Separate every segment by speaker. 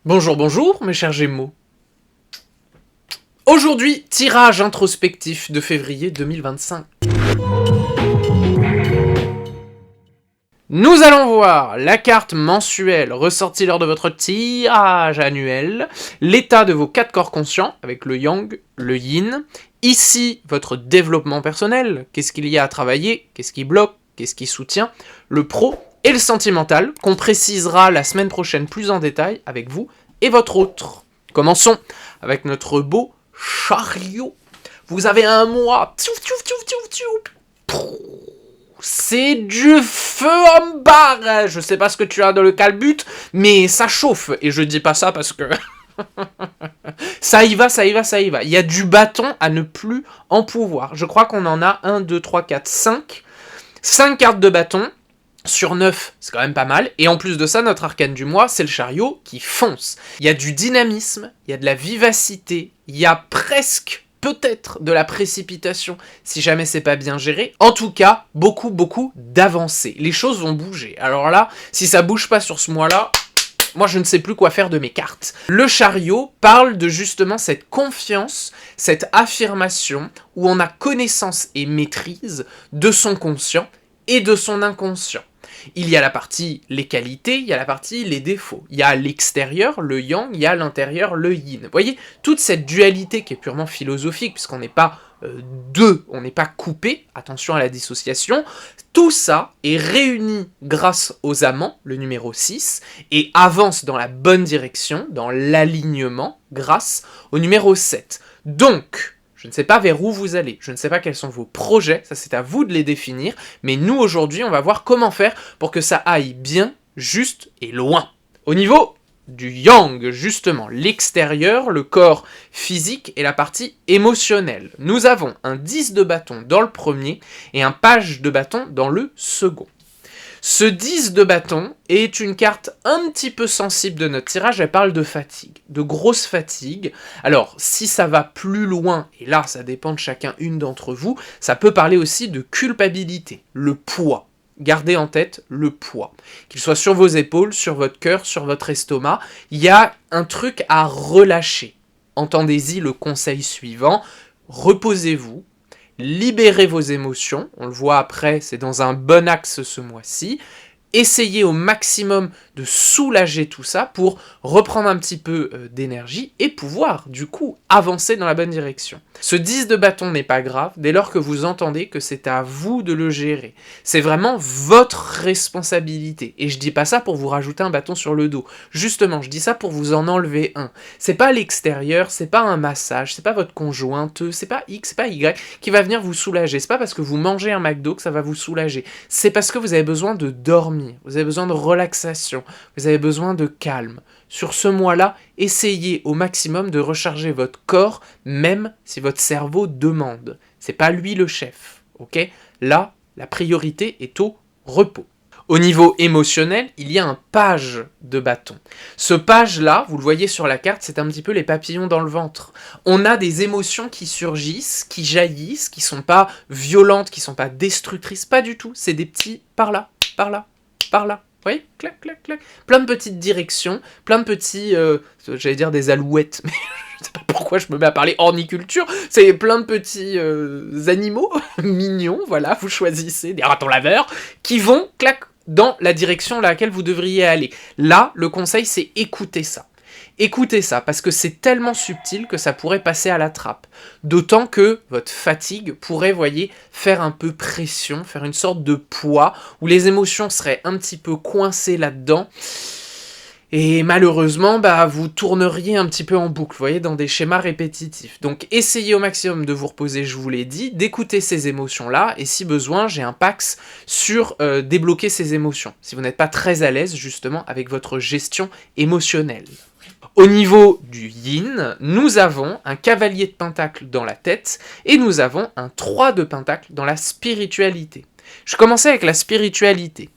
Speaker 1: Bonjour, bonjour, mes chers Gémeaux. Aujourd'hui, tirage introspectif de février 2025. Nous allons voir la carte mensuelle ressortie lors de votre tirage annuel, l'état de vos 4 corps conscients, avec le yang, le yin, ici votre développement personnel, qu'est-ce qu'il y a à travailler, qu'est-ce qui bloque, qu'est-ce qui soutient, le pro et le sentimental, qu'on précisera la semaine prochaine plus en détail avec vous et votre autre. Commençons avec notre beau chariot. Vous avez un mois. C'est du feu en barre. Je sais pas ce que tu as dans le calbut, mais ça chauffe. Et je dis pas ça parce que... ça y va, ça y va, ça y va. Il y a du bâton à ne plus en pouvoir. Je crois qu'on en a 1, 2, 3, 4, 5. 5 cartes de bâton. Sur 9, c'est quand même pas mal. Et en plus de ça, notre arcane du mois, c'est le chariot qui fonce. Il y a du dynamisme, il y a de la vivacité, il y a presque, peut-être, de la précipitation, si jamais c'est pas bien géré. En tout cas, beaucoup d'avancées. Les choses vont bouger. Alors là, si ça bouge pas sur ce mois-là, moi je ne sais plus quoi faire de mes cartes. Le chariot parle de justement cette confiance, cette affirmation, où on a connaissance et maîtrise de son conscient et de son inconscient. Il y a la partie les qualités, il y a la partie les défauts. Il y a l'extérieur, le yang, il y a l'intérieur, le yin. Vous voyez, toute cette dualité qui est purement philosophique, puisqu'on n'est pas deux, on n'est pas coupé, attention à la dissociation, tout ça est réuni grâce aux amants, le numéro 6, et avance dans la bonne direction, dans l'alignement, grâce au numéro 7. Donc, je ne sais pas vers où vous allez, je ne sais pas quels sont vos projets, ça c'est à vous de les définir, mais nous aujourd'hui on va voir comment faire pour que ça aille bien, juste et loin. Au niveau du yang, justement, l'extérieur, le corps physique et la partie émotionnelle. Nous avons un 10 de bâton dans le premier et un page de bâton dans le second. Ce 10 de bâton est une carte un petit peu sensible de notre tirage, elle parle de fatigue, de grosse fatigue. Alors, si ça va plus loin, et là ça dépend de chacun une d'entre vous, ça peut parler aussi de culpabilité, le poids. Gardez en tête le poids. Qu'il soit sur vos épaules, sur votre cœur, sur votre estomac, il y a un truc à relâcher. Entendez-y le conseil suivant, reposez-vous. Libérez vos émotions, on le voit après, c'est dans un bon axe ce mois-ci. Essayez au maximum de soulager tout ça pour reprendre un petit peu d'énergie et pouvoir, du coup, avancer dans la bonne direction. Ce 10 de bâton n'est pas grave dès lors que vous entendez que c'est à vous de le gérer. C'est vraiment votre responsabilité. Et je dis pas ça pour vous rajouter un bâton sur le dos. Justement, je dis ça pour vous en enlever un. C'est pas l'extérieur, c'est pas un massage, c'est pas votre conjointe, c'est pas X, c'est pas Y qui va venir vous soulager. C'est pas parce que vous mangez un McDo que ça va vous soulager. C'est parce que vous avez besoin de dormir. Vous avez besoin de relaxation, vous avez besoin de calme. Sur ce mois-là, essayez au maximum de recharger votre corps, même si votre cerveau demande. C'est pas lui le chef, ok ? Là, la priorité est au repos. Au niveau émotionnel, il y a un page de bâton. Ce page-là, vous le voyez sur la carte, c'est un petit peu les papillons dans le ventre. On a des émotions qui surgissent, qui jaillissent, qui sont pas violentes, qui sont pas destructrices, pas du tout. C'est des petits par là, par là, par là. Vous voyez ? Clac, clac, clac. Plein de petites directions, plein de petits... j'allais dire des alouettes, mais je sais pas pourquoi je me mets à parler horniculture. C'est plein de petits animaux mignons, voilà, vous choisissez, des ratons laveurs, qui vont, clac, dans la direction à laquelle vous devriez aller. Là, le conseil, c'est écouter ça. Écoutez ça, parce que c'est tellement subtil que ça pourrait passer à la trappe. D'autant que votre fatigue pourrait, voyez, faire un peu pression, faire une sorte de poids, où les émotions seraient un petit peu coincées là-dedans. Et malheureusement, vous tourneriez un petit peu en boucle, vous voyez, dans des schémas répétitifs. Donc essayez au maximum de vous reposer, je vous l'ai dit, d'écouter ces émotions-là, et si besoin, j'ai un Pax sur débloquer ces émotions, si vous n'êtes pas très à l'aise, justement, avec votre gestion émotionnelle. Au niveau du yin, nous avons un cavalier de pentacle dans la tête et nous avons un 3 de pentacle dans la spiritualité. Je commençais avec la spiritualité.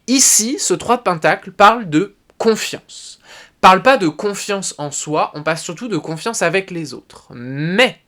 Speaker 1: Ici, ce 3 de pentacle parle de confiance. Parle pas de confiance en soi, on parle surtout de confiance avec les autres. Mais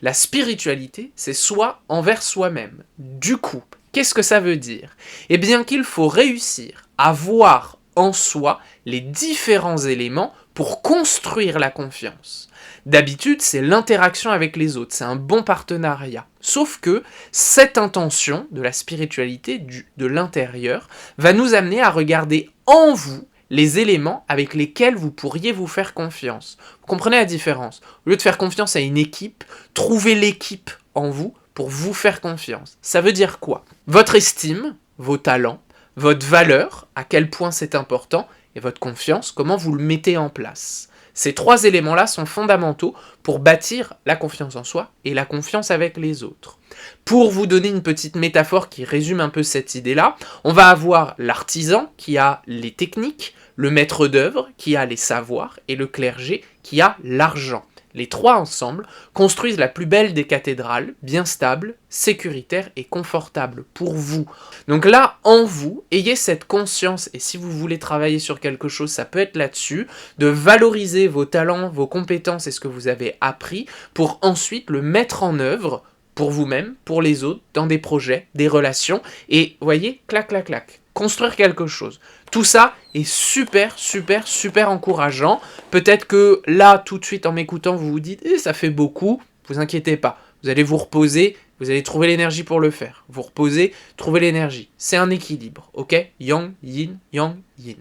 Speaker 1: la spiritualité, c'est soi envers soi-même. Du coup, qu'est-ce que ça veut dire ? Eh bien qu'il faut réussir à voir en soi les différents éléments pour construire la confiance. D'habitude, c'est l'interaction avec les autres, c'est un bon partenariat. Sauf que cette intention de la spiritualité, de l'intérieur, va nous amener à regarder en vous les éléments avec lesquels vous pourriez vous faire confiance. Vous comprenez la différence? Au lieu de faire confiance à une équipe, trouvez l'équipe en vous pour vous faire confiance. Ça veut dire quoi? Votre estime, vos talents, votre valeur, à quel point c'est important, et votre confiance, comment vous le mettez en place. Ces trois éléments-là sont fondamentaux pour bâtir la confiance en soi et la confiance avec les autres. Pour vous donner une petite métaphore qui résume un peu cette idée-là, on va avoir l'artisan qui a les techniques, le maître d'œuvre qui a les savoirs et le clergé qui a l'argent. Les trois ensemble construisent la plus belle des cathédrales, bien stable, sécuritaire et confortable pour vous. Donc là, en vous, ayez cette conscience, et si vous voulez travailler sur quelque chose, ça peut être là-dessus, de valoriser vos talents, vos compétences et ce que vous avez appris pour ensuite le mettre en œuvre pour vous-même, pour les autres, dans des projets, des relations, et voyez, clac, clac, clac, construire quelque chose. Tout ça est super, super, super encourageant. Peut-être que là, tout de suite, en m'écoutant, vous vous dites « ça fait beaucoup », vous inquiétez pas. Vous allez vous reposer, vous allez trouver l'énergie pour le faire. Vous reposez, trouvez l'énergie. C'est un équilibre, ok? Yang, yin, yang, yin.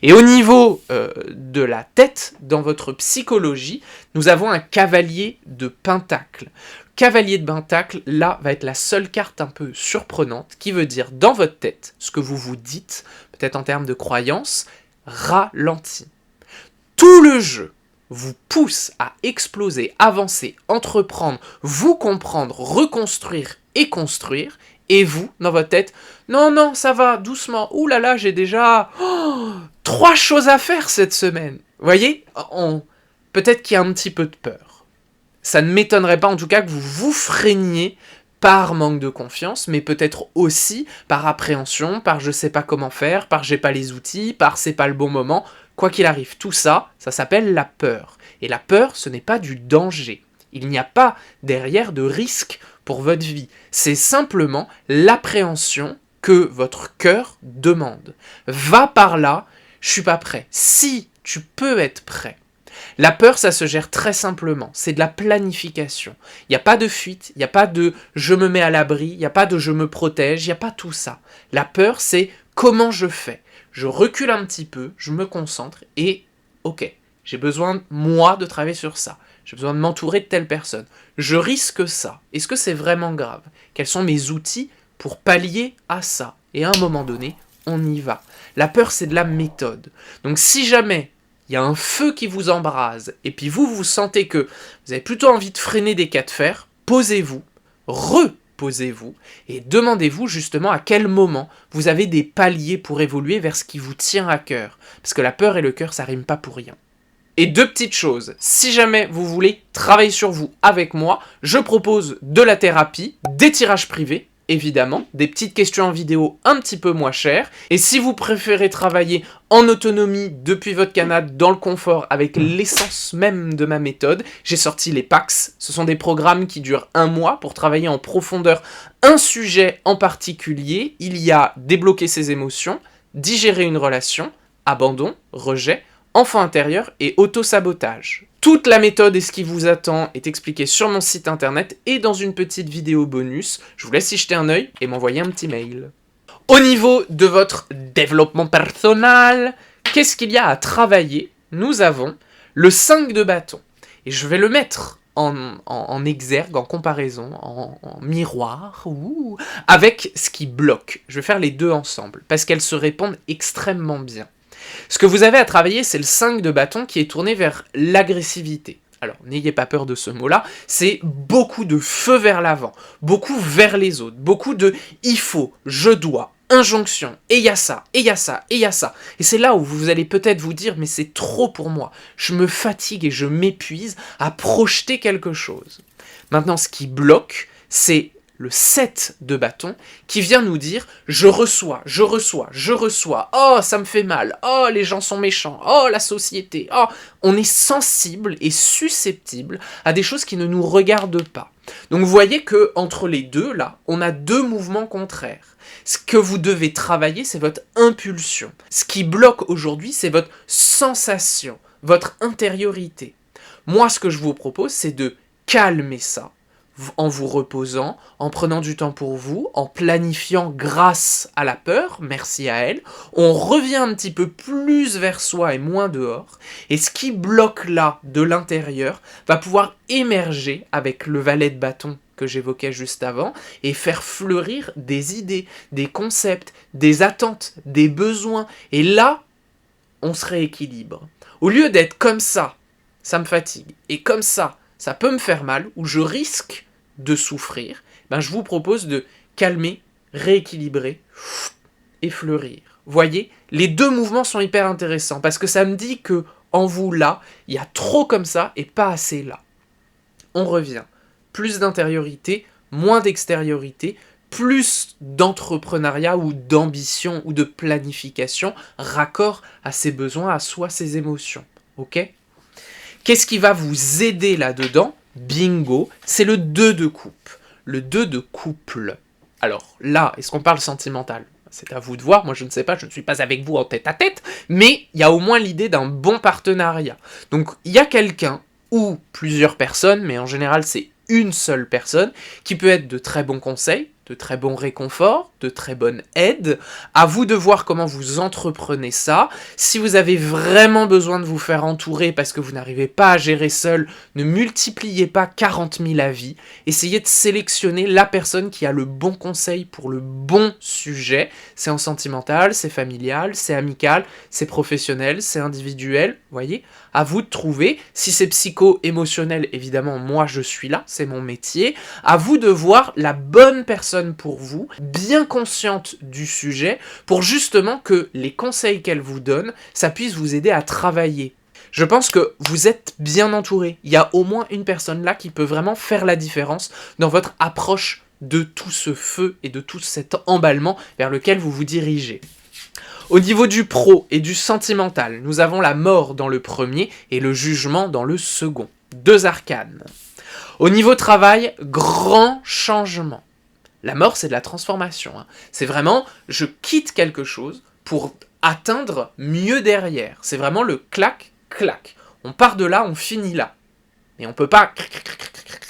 Speaker 1: Et au niveau de la tête, dans votre psychologie, nous avons un cavalier de pentacle. Cavalier de pentacle, là, va être la seule carte un peu surprenante qui veut dire, dans votre tête, ce que vous vous dites, peut-être en termes de croyance, ralenti. Tout le jeu vous pousse à exploser, avancer, entreprendre, vous comprendre, reconstruire et construire, et vous, dans votre tête, non, non, ça va, doucement, ouh là là, j'ai déjà 3 choses à faire cette semaine. Vous voyez, peut-être qu'il y a un petit peu de peur. Ça ne m'étonnerait pas en tout cas que vous vous freiniez par manque de confiance, mais peut-être aussi par appréhension, par je sais pas comment faire, par j'ai pas les outils, par c'est pas le bon moment. Quoi qu'il arrive, tout ça, ça s'appelle la peur. Et la peur, ce n'est pas du danger. Il n'y a pas derrière de risque pour votre vie. C'est simplement l'appréhension que votre cœur demande. Va par là, je suis pas prêt. Si tu peux être prêt. La peur, ça se gère très simplement, c'est de la planification. Il n'y a pas de fuite, il n'y a pas de je me mets à l'abri, il n'y a pas de je me protège, il n'y a pas tout ça. La peur, c'est comment je fais. Je recule un petit peu, je me concentre et ok, j'ai besoin, moi, de travailler sur ça. J'ai besoin de m'entourer de telle personne. Je risque ça. Est-ce que c'est vraiment grave? Quels sont mes outils pour pallier à ça? Et à un moment donné, on y va. La peur, c'est de la méthode. Donc si jamais il y a un feu qui vous embrase, et puis vous sentez que vous avez plutôt envie de freiner des cas de fer, posez-vous, reposez-vous, et demandez-vous justement à quel moment vous avez des paliers pour évoluer vers ce qui vous tient à cœur. Parce que la peur et le cœur, ça rime pas pour rien. Et 2 petites choses, si jamais vous voulez travailler sur vous avec moi, je propose de la thérapie, des tirages privés, évidemment, des petites questions en vidéo un petit peu moins chères. Et si vous préférez travailler en autonomie depuis votre canapé, dans le confort, avec l'essence même de ma méthode, j'ai sorti les PAX. Ce sont des programmes qui durent 1 mois pour travailler en profondeur un sujet en particulier. Il y a débloquer ses émotions, digérer une relation, abandon, rejet, enfant intérieur et auto-sabotage. Toute la méthode et ce qui vous attend est expliqué sur mon site internet et dans une petite vidéo bonus. Je vous laisse y jeter un œil et m'envoyer un petit mail. Au niveau de votre développement personnel, qu'est-ce qu'il y a à travailler? Nous avons le 5 de bâton. Et je vais le mettre en exergue, en comparaison, en miroir, avec ce qui bloque. Je vais faire les deux ensemble, parce qu'elles se répondent extrêmement bien. Ce que vous avez à travailler, c'est le 5 de bâton qui est tourné vers l'agressivité. Alors, n'ayez pas peur de ce mot-là, c'est beaucoup de feu vers l'avant, beaucoup vers les autres, beaucoup de « il faut »,« je dois », injonction, et il y a ça, et il y a ça, et il y a ça. Et c'est là où vous allez peut-être vous dire « mais c'est trop pour moi, je me fatigue et je m'épuise à projeter quelque chose ». Maintenant, ce qui bloque, c'est le 7 de bâton, qui vient nous dire « je reçois, oh ça me fait mal, oh les gens sont méchants, oh la société, oh ». On est sensible et susceptible à des choses qui ne nous regardent pas. Donc vous voyez que entre les deux, là, on a 2 mouvements contraires. Ce que vous devez travailler, c'est votre impulsion. Ce qui bloque aujourd'hui, c'est votre sensation, votre intériorité. Moi, ce que je vous propose, c'est de calmer ça, en vous reposant, en prenant du temps pour vous, en planifiant grâce à la peur, merci à elle, on revient un petit peu plus vers soi et moins dehors, et ce qui bloque là, de l'intérieur, va pouvoir émerger avec le valet de bâton que j'évoquais juste avant, et faire fleurir des idées, des concepts, des attentes, des besoins, et là, on se rééquilibre. Au lieu d'être comme ça me fatigue, et comme ça peut me faire mal, ou je risque de souffrir, ben je vous propose de calmer, rééquilibrer et fleurir. Voyez, les deux mouvements sont hyper intéressants, parce que ça me dit que en vous là, il y a trop comme ça et pas assez là. On revient. Plus d'intériorité, moins d'extériorité, plus d'entrepreneuriat ou d'ambition ou de planification, raccord à ses besoins, à soi, ses émotions. Ok ? Qu'est-ce qui va vous aider là-dedans ? Bingo, c'est le 2 de coupe. Le 2 de couple. Alors là, est-ce qu'on parle sentimental ? C'est à vous de voir, moi je ne sais pas, je ne suis pas avec vous en tête à tête, mais il y a au moins l'idée d'un bon partenariat. Donc il y a quelqu'un, ou plusieurs personnes, mais en général c'est une seule personne, qui peut être de très bons conseils, de très bons réconforts, de très bonnes aides. À vous de voir comment vous entreprenez ça. Si vous avez vraiment besoin de vous faire entourer parce que vous n'arrivez pas à gérer seul, ne multipliez pas 40 000 avis. Essayez de sélectionner la personne qui a le bon conseil pour le bon sujet. C'est en sentimental, c'est familial, c'est amical, c'est professionnel, c'est individuel. Voyez ? À vous de trouver. Si c'est psycho-émotionnel, évidemment, moi je suis là, c'est mon métier. À vous de voir la bonne personne pour vous, bien consciente du sujet, pour justement que les conseils qu'elle vous donne, ça puisse vous aider à travailler. Je pense que vous êtes bien entouré. Il y a au moins une personne là qui peut vraiment faire la différence dans votre approche de tout ce feu et de tout cet emballement vers lequel vous vous dirigez. Au niveau du pro et du sentimental, nous avons la mort dans le premier et le jugement dans le second. 2 arcanes. Au niveau travail, grand changement. La mort, c'est de la transformation. C'est vraiment, je quitte quelque chose pour atteindre mieux derrière. C'est vraiment le clac, clac. On part de là, on finit là. Et on peut pas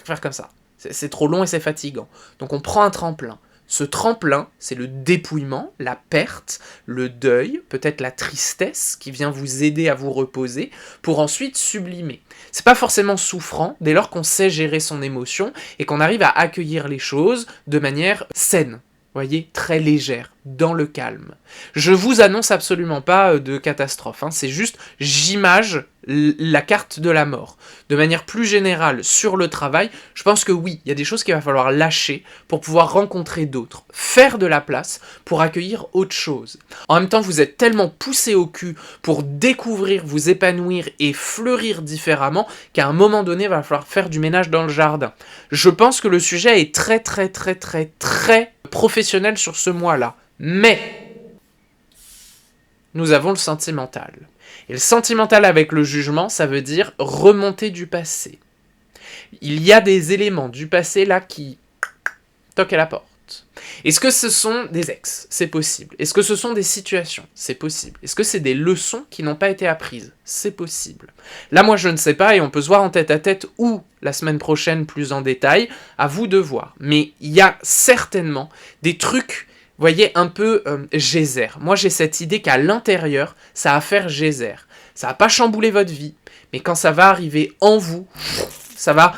Speaker 1: faire comme ça. C'est trop long et c'est fatigant. Donc on prend un tremplin. Ce tremplin, c'est le dépouillement, la perte, le deuil, peut-être la tristesse qui vient vous aider à vous reposer pour ensuite sublimer. C'est pas forcément souffrant dès lors qu'on sait gérer son émotion et qu'on arrive à accueillir les choses de manière saine. Voyez, très légère, dans le calme. Je vous annonce absolument pas de catastrophe, c'est juste, j'image la carte de la mort. De manière plus générale, sur le travail, je pense que oui, il y a des choses qu'il va falloir lâcher pour pouvoir rencontrer d'autres. Faire de la place pour accueillir autre chose. En même temps, vous êtes tellement poussé au cul pour découvrir, vous épanouir et fleurir différemment qu'à un moment donné, il va falloir faire du ménage dans le jardin. Je pense que le sujet est très professionnel sur ce mois-là. Mais nous avons le sentimental. Et le sentimental avec le jugement, ça veut dire remonter du passé. Il y a des éléments du passé là qui toquent à la porte. Est-ce que ce sont des ex ? C'est possible. Est-ce que ce sont des situations ? C'est possible. Est-ce que c'est des leçons qui n'ont pas été apprises ? C'est possible. Là, moi, je ne sais pas et on peut se voir en tête à tête ou la semaine prochaine plus en détail. À vous de voir. Mais il y a certainement des trucs, voyez, un peu geyser. Moi, j'ai cette idée qu'à l'intérieur, ça va faire geyser. Ça va pas chambouler votre vie, mais quand ça va arriver en vous, ça va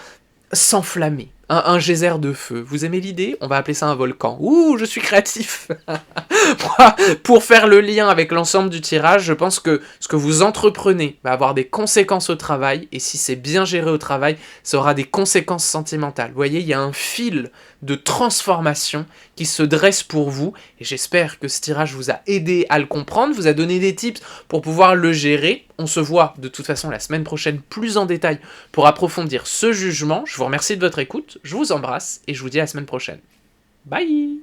Speaker 1: s'enflammer. Un geyser de feu. Vous aimez l'idée ? On va appeler ça un volcan. Ouh, je suis créatif. Pour faire le lien avec l'ensemble du tirage, je pense que ce que vous entreprenez va avoir des conséquences au travail, et si c'est bien géré au travail, ça aura des conséquences sentimentales. Vous voyez, il y a un fil de transformation qui se dresse pour vous, et j'espère que ce tirage vous a aidé à le comprendre, vous a donné des tips pour pouvoir le gérer. On se voit de toute façon la semaine prochaine plus en détail pour approfondir ce jugement. Je vous remercie de votre écoute, je vous embrasse, et je vous dis à la semaine prochaine. Bye!